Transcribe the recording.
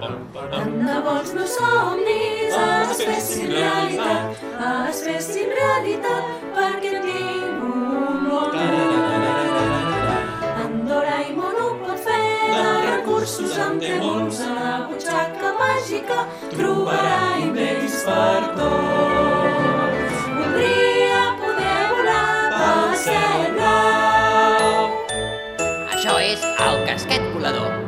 Tant de bo els meus somnis es fessin realitat, perquè tinc un món. En Doraemon ho pot fer, de recursos en té molts, a la butxaca màgica trobarà invents per tots. Voldria poder volar pel cel blau. Això és el casquet volador.